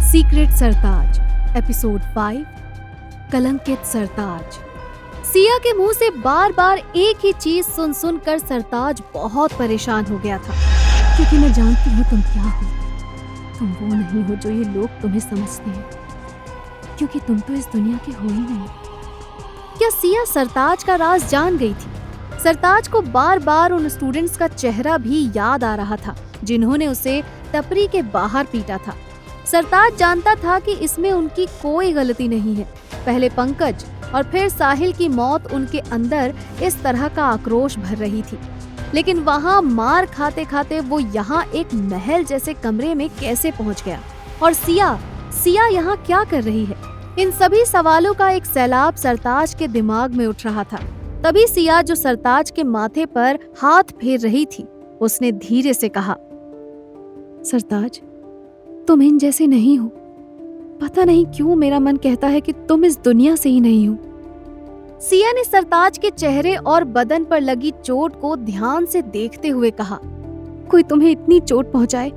Secret सरताज episode 5 कलंकित सरताज। सिया के मुंह से बार बार एक ही चीज सुन सुन कर सरताज बहुत परेशान हो गया था, क्योंकि मैं जानती हूँ तुम क्या हो। तुम वो नहीं हो जो ये लोग तुम्हें समझते हैं, क्योंकि तुम तो इस दुनिया के हो ही नहीं। क्या सिया सरताज का राज जान गई थी? सरताज को बार बार उन स्टूडेंट्स का चेहरा भी याद आ रहा था जिन्होंने उसे टपरी के बाहर पीटा था। सरताज जानता था कि इसमें उनकी कोई गलती नहीं है। पहले पंकज और फिर साहिल की मौत उनके अंदर इस तरह का आक्रोश भर रही थी, लेकिन वहाँ मार खाते खाते वो यहाँ एक महल जैसे कमरे में कैसे पहुँच गया? और सिया यहाँ क्या कर रही है? इन सभी सवालों का एक सैलाब सरताज के दिमाग में उठ रहा था। तभी सिया, जो सरताज के माथे पर हाथ फेर रही थी, उसने धीरे से कहा, सरताज, तुम इन जैसे नहीं हो। पता नहीं क्यों मेरा मन कहता है कि तुम इस दुनिया से ही नहीं हो। सिया ने सरताज के चेहरे और बदन पर लगी चोट को ध्यान से देखते हुए कहा, कोई तुम्हें इतनी चोट पहुंचाए,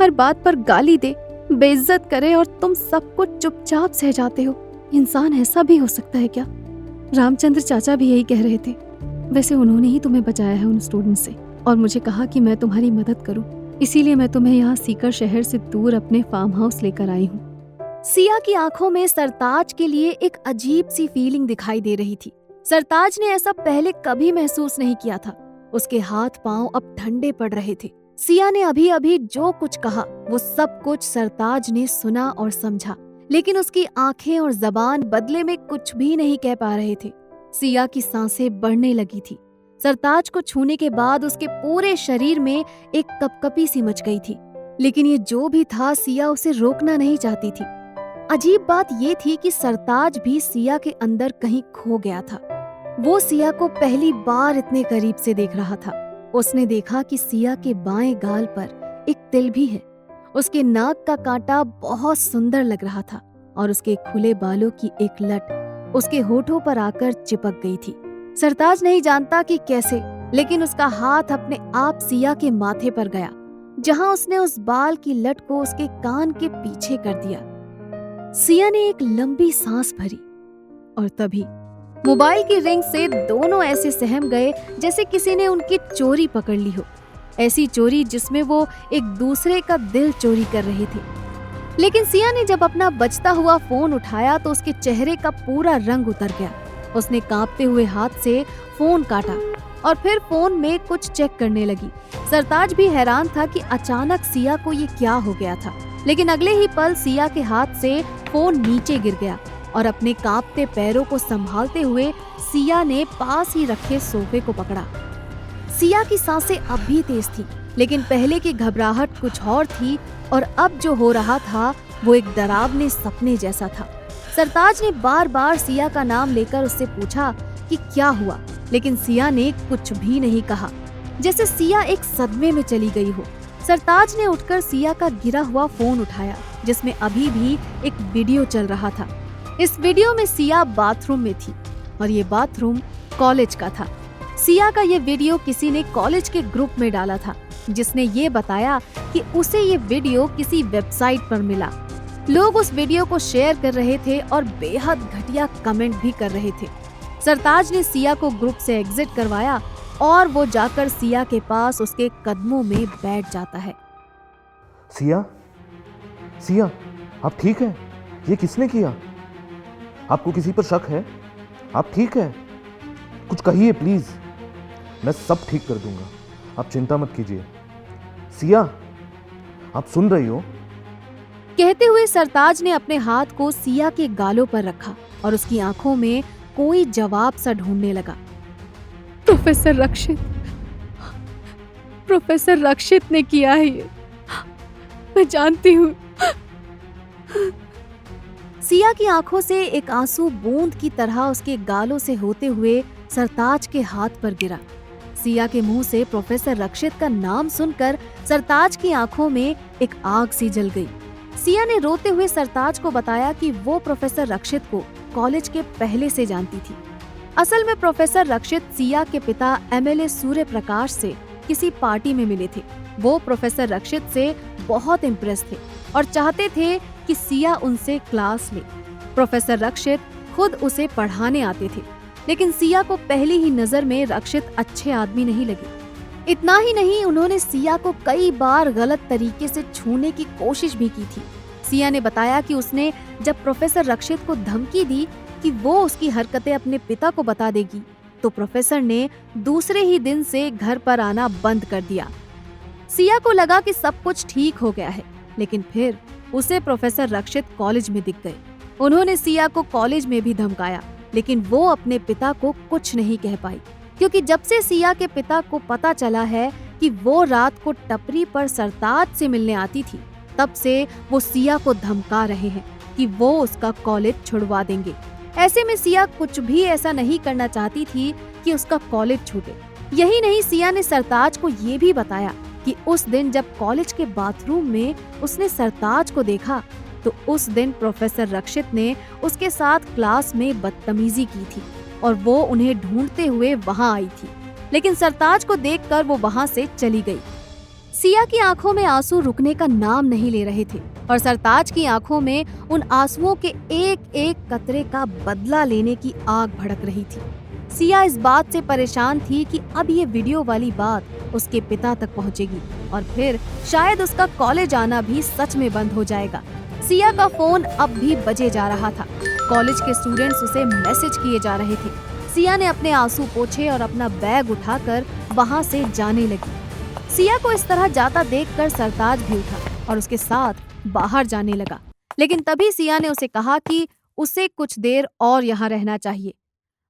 हर बात पर गाली दे, बेइज्जत करे और तुम सब कुछ चुपचाप सह जाते हो। इंसान ऐसा भी हो सकता है क्या? रामचंद्र चाचा भी यही कह रहे थे। वैसे उन्होंने ही तुम्हें बचाया है उन स्टूडेंट से और मुझे कहा कि मैं तुम्हारी मदद करूं, इसीलिए मैं तुम्हें यहाँ सीकर शहर से दूर अपने फार्म हाउस लेकर आई हूँ। सिया की आंखों में सरताज के लिए एक अजीब सी फीलिंग दिखाई दे रही थी। सरताज ने ऐसा पहले कभी महसूस नहीं किया था। उसके हाथ पांव अब ठंडे पड़ रहे थे। सिया ने अभी अभी जो कुछ कहा वो सब कुछ सरताज ने सुना और समझा, लेकिन उसकी आंखें और जबान बदले में कुछ भी नहीं कह पा रहे थे। सिया की सांसें बढ़ने लगी थी। सरताज को छूने के बाद उसके पूरे शरीर में एक कपकपी सी मच गई थी, लेकिन ये जो भी था, सिया उसे रोकना नहीं चाहती थी। अजीब बात ये थी कि सरताज भी सिया के अंदर कहीं खो गया था। वो सिया को पहली बार इतने करीब से देख रहा था। उसने देखा कि सिया के बाएं गाल पर एक तिल भी है। उसके नाक का कांटा बहुत सुंदर लग रहा था और उसके खुले बालों की एक लट उसके होठों पर आकर चिपक गई थी। सरताज नहीं जानता कि कैसे, लेकिन उसका हाथ अपने आप सिया के माथे पर गया, जहां उसने उस बाल की लट को उसके कान के पीछे कर दिया। सिया ने एक लंबी सांस भरी और तभी मोबाइल की रिंग से दोनों ऐसे सहम गए जैसे किसी ने उनकी चोरी पकड़ ली हो। ऐसी चोरी जिसमें वो एक दूसरे का दिल चोरी कर रहे थे। लेकिन सिया ने जब अपना बजता हुआ फोन उठाया तो उसके चेहरे का पूरा रंग उतर गया। उसने कांपते हुए हाथ से फोन काटा और फिर फोन में कुछ चेक करने लगी। सरताज भी हैरान था कि अचानक सिया को ये क्या हो गया था, लेकिन अगले ही पल सिया के हाथ से फोन नीचे गिर गया और अपने कांपते पैरों को संभालते हुए सिया ने पास ही रखे सोफे को पकड़ा। सिया की सांसें अब भी तेज थी, लेकिन पहले की घबराहट कुछ और थी और अब जो हो रहा था वो एक डरावने सपने जैसा था। सरताज ने बार बार सिया का नाम लेकर उससे पूछा कि क्या हुआ, लेकिन सिया ने कुछ भी नहीं कहा, जैसे सिया एक सदमे में चली गई हो। सरताज ने उठकर सिया का गिरा हुआ फोन उठाया, जिसमें अभी भी एक वीडियो चल रहा था। इस वीडियो में सिया बाथरूम में थी और ये बाथरूम कॉलेज का था। सिया का ये वीडियो किसी ने कॉलेज के ग्रुप में डाला था, जिसने ये बताया कि उसे ये वीडियो किसी वेबसाइट पर मिला। लोग उस वीडियो को शेयर कर रहे थे और बेहद घटिया कमेंट भी कर रहे थे। सरताज ने सिया को ग्रुप से एग्जिट करवाया और वो जाकर सिया के पास उसके कदमों में बैठ जाता है। सिया, आप ठीक हैं? ये किसने किया? आपको किसी पर शक है? आप ठीक हैं? कुछ कहिए प्लीज, मैं सब ठीक कर दूंगा, आप चिंता मत कीजिए। सिया, आप सुन रही हो? कहते हुए सरताज ने अपने हाथ को सिया के गालों पर रखा और उसकी आंखों में कोई जवाब सा ढूंढने लगा। प्रोफेसर रक्षित ने किया है ये, मैं जानती हूँ। सिया की आंखों से एक आंसू बूंद की तरह उसके गालों से होते हुए सरताज के हाथ पर गिरा। सिया के मुंह से प्रोफेसर रक्षित का नाम सुनकर सरताज की आंखों में एक आग सी जल गई। सिया ने रोते हुए सरताज को बताया कि वो प्रोफेसर रक्षित को कॉलेज के पहले से जानती थी। असल में प्रोफेसर रक्षित सिया के पिता एमएलए सूर्य प्रकाश से किसी पार्टी में मिले थे। वो प्रोफेसर रक्षित से बहुत इम्प्रेस थे और चाहते थे कि सिया उनसे क्लास ले। प्रोफेसर रक्षित खुद उसे पढ़ाने आते थे, लेकिन सिया को पहली ही नजर में रक्षित अच्छे आदमी नहीं लगे। इतना ही नहीं, उन्होंने सिया को कई बार गलत तरीके से छूने की कोशिश भी की थी। सिया ने बताया कि उसने जब प्रोफेसर रक्षित को धमकी दी कि वो उसकी हरकतें अपने पिता को बता देगी, तो प्रोफेसर ने दूसरे ही दिन से घर पर आना बंद कर दिया। सिया को लगा कि सब कुछ ठीक हो गया है, लेकिन फिर उसे प्रोफेसर रक्षित कॉलेज में दिख गए। उन्होंने सिया को कॉलेज में भी धमकाया, लेकिन वो अपने पिता को कुछ नहीं कह पाई, क्योंकि जब से सिया के पिता को पता चला है कि वो रात को टपरी पर सरताज से मिलने आती थी, तब से वो सिया को धमका रहे हैं कि वो उसका कॉलेज छुड़वा देंगे। ऐसे में सिया कुछ भी ऐसा नहीं करना चाहती थी कि उसका कॉलेज छूटे। यही नहीं, सिया ने सरताज को ये भी बताया कि उस दिन जब कॉलेज के बाथरूम में उसने सरताज को देखा, तो उस दिन प्रोफेसर रक्षित ने उसके साथ क्लास में बदतमीजी की थी और वो उन्हें ढूंढते हुए वहां आई थी, लेकिन सरताज को देखकर वो वहां से चली गई। सिया की आंखों में आंसू रुकने का नाम नहीं ले रहे थे और सरताज की आंखों में उन आंसुओं के एक एक कतरे का बदला लेने की आग भड़क रही थी। सिया इस बात से परेशान थी कि अब ये वीडियो वाली बात उसके पिता तक पहुंचेगी और फिर शायद उसका कॉलेज आना भी सच में बंद हो जाएगा। सिया का फोन अब भी बजे जा रहा था। कॉलेज के स्टूडेंट्स उसे मैसेज किए जा रहे थे। सिया ने अपने आंसू पोंछे और अपना बैग उठाकर वहां से जाने लगी। सिया को इस तरह जाता देखकर सरताज भी उठा और उसके साथ बाहर जाने लगा, लेकिन तभी सिया ने उसे कहा कि उसे कुछ देर और यहाँ रहना चाहिए।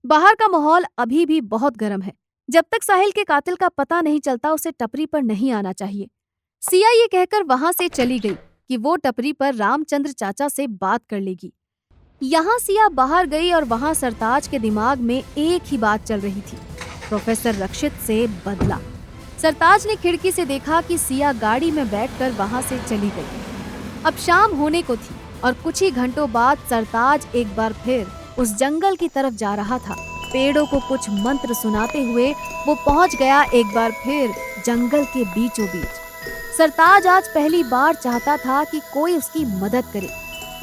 बाहर का माहौल अभी भी बहुत गर्म है। जब तक साहिल के कातिल का पता नहीं चलता, उसे टपरी पर नहीं आना चाहिए। सिया ये कहकर वहां से चली गई कि वो टपरी पर रामचंद्र चाचा से बात कर लेगी। यहाँ सिया बाहर गई और वहां सरताज के दिमाग में एक ही बात चल रही थी, प्रोफेसर रक्षित से बदला। सरताज ने खिड़की से देखा कि सिया गाड़ी में बैठकर वहां से चली गई। अब शाम होने को थी और कुछ ही घंटों बाद सरताज एक बार फिर उस जंगल की तरफ जा रहा था। पेड़ों को कुछ मंत्र सुनाते हुए वो पहुंच गया एक बार फिर जंगल के बीचों बीच। सरताज आज पहली बार चाहता था कि कोई उसकी मदद करे,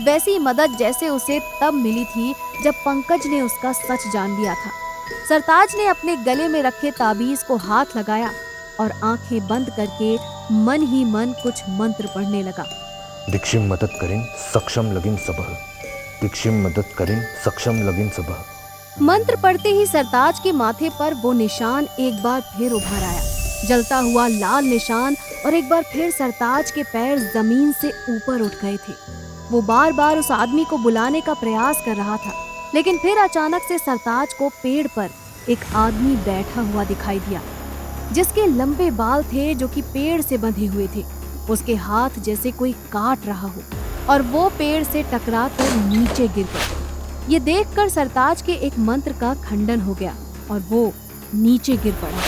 वैसी मदद जैसे उसे तब मिली थी जब पंकज ने उसका सच जान लिया था। सरताज ने अपने गले में रखे ताबीज को हाथ लगाया और आंखें बंद करके मन ही मन कुछ मंत्र पढ़ने लगा। दीक्षिम मदद करें सक्षम लगिन सबह, दीक्षिम मदद करें सक्षम लगिन सबह। मंत्र पढ़ते ही सरताज के माथे पर वो निशान एक बार फिर उभर आया, जलता हुआ लाल निशान, और एक बार फिर सरताज के पैर जमीन से ऊपर उठ गए थे। वो बार बार उस आदमी को बुलाने का प्रयास कर रहा था, लेकिन फिर अचानक से सरताज को पेड़ पर एक आदमी बैठा हुआ दिखाई दिया, जिसके लंबे बाल थे जो कि पेड़ से बंधे हुए थे। उसके हाथ जैसे कोई काट रहा हो और वो पेड़ से टकराकर नीचे गिर गया। ये देखकर सरताज के एक मंत्र का खंडन हो गया और वो नीचे गिर पड़ा।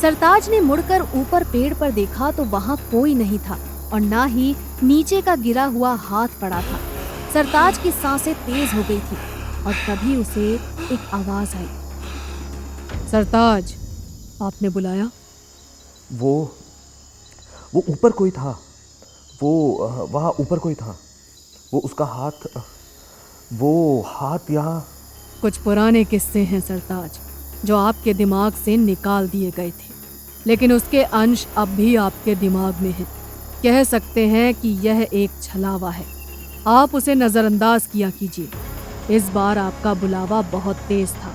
सरताज ने मुड़कर ऊपर पेड़ पर देखा तो वहां कोई नहीं था और ना ही नीचे का गिरा हुआ हाथ पड़ा था। सरताज की सांसें तेज हो गई थी और तभी उसे एक आवाज आई। सरताज, आपने बुलाया? वो ऊपर कोई था, वो वहाँ ऊपर कोई था, वो उसका हाथ यहाँ। कुछ पुराने किस्से हैं सरताज, जो आपके दिमाग से निकाल दिए गए थे, लेकिन उसके अंश अब भी आपके दिमाग में हैं। कह सकते हैं कि यह एक छलावा है, आप उसे नज़रअंदाज किया कीजिए। इस बार आपका बुलावा बहुत तेज था,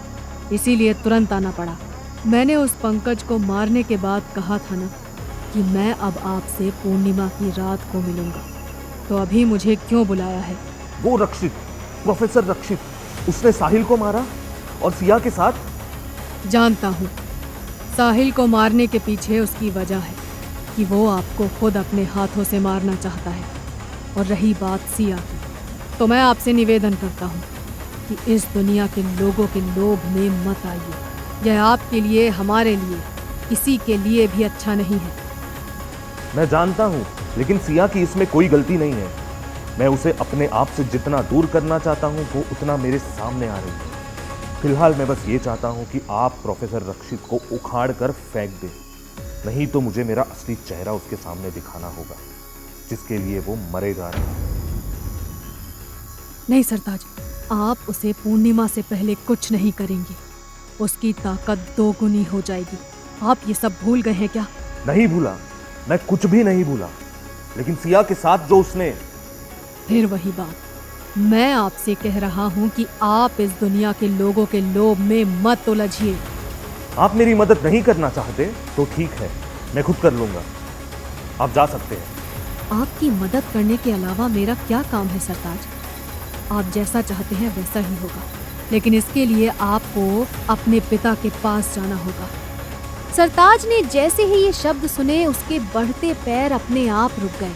इसीलिए तुरंत आना पड़ा। मैंने उस पंकज को मारने के बाद कहा था ना कि मैं अब आपसे पूर्णिमा की रात को मिलूंगा, तो अभी मुझे क्यों बुलाया है? वो रक्षित, प्रोफेसर रक्षित, उसने साहिल को मारा और सिया के साथ। जानता हूँ, साहिल को मारने के पीछे उसकी वजह है कि वो आपको खुद अपने हाथों से मारना चाहता है। और रही बात सिया की, तो मैं आपसे निवेदन करता हूँ कि इस दुनिया के लोगों के लोभ में मत आइए। यह आपके लिए, हमारे लिए, किसी के लिए भी अच्छा नहीं है। मैं जानता हूँ, लेकिन सिया की इसमें कोई गलती नहीं है। मैं उसे अपने आप से जितना दूर करना चाहता हूँ वो उतना मेरे सामने आ रही है। फिलहाल मैं बस ये चाहता हूँ कि आप प्रोफेसर रक्षित को उखाड़ कर फेंक दें, नहीं तो मुझे मेरा असली चेहरा उसके सामने दिखाना होगा, जिसके लिए वो मरेगा नहीं। नहीं सरताज, आप उसे पूर्णिमा से पहले कुछ नहीं करेंगे। उसकी ताकत दोगुनी हो जाएगी। आप ये सब भूल गए हैं क्या? नहीं भूला, मैं कुछ भी नहीं भूला, लेकिन सिया के साथ जो उसने... फिर वही बात, मैं आपसे कह रहा हूँ कि आप इस दुनिया के लोगों के लोभ में मत उलझिए। आप मेरी मदद नहीं करना चाहते तो ठीक है, मैं खुद कर लूंगा। आप जा सकते हैं। आपकी मदद करने के अलावा मेरा क्या काम है सरताज? आप जैसा चाहते हैं वैसा ही होगा, लेकिन इसके लिए आपको अपने पिता के पास जाना होगा। सरताज ने जैसे ही ये शब्द सुने, उसके बढ़ते पैर अपने आप रुक गए।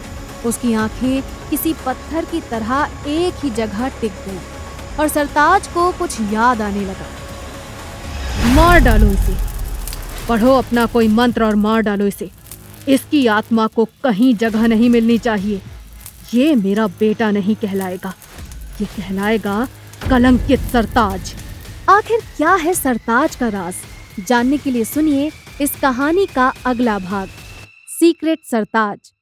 उसकी आंखें किसी पत्थर की तरह एक ही जगह टिक गईं और सरताज को कुछ याद आने लगा। मार डालो इसे, पढ़ो अपना कोई मंत्र और मार डालो इसे। इसकी आत्मा को कहीं जगह नहीं मिलनी चाहिए। ये मेरा बेटा नहीं कहलाएगा, ये कहलाएगा कलंकित सरताज। आखिर क्या है सरताज का राज? जानने के लिए सुनिए इस कहानी का अगला भाग, सीक्रेट सरताज।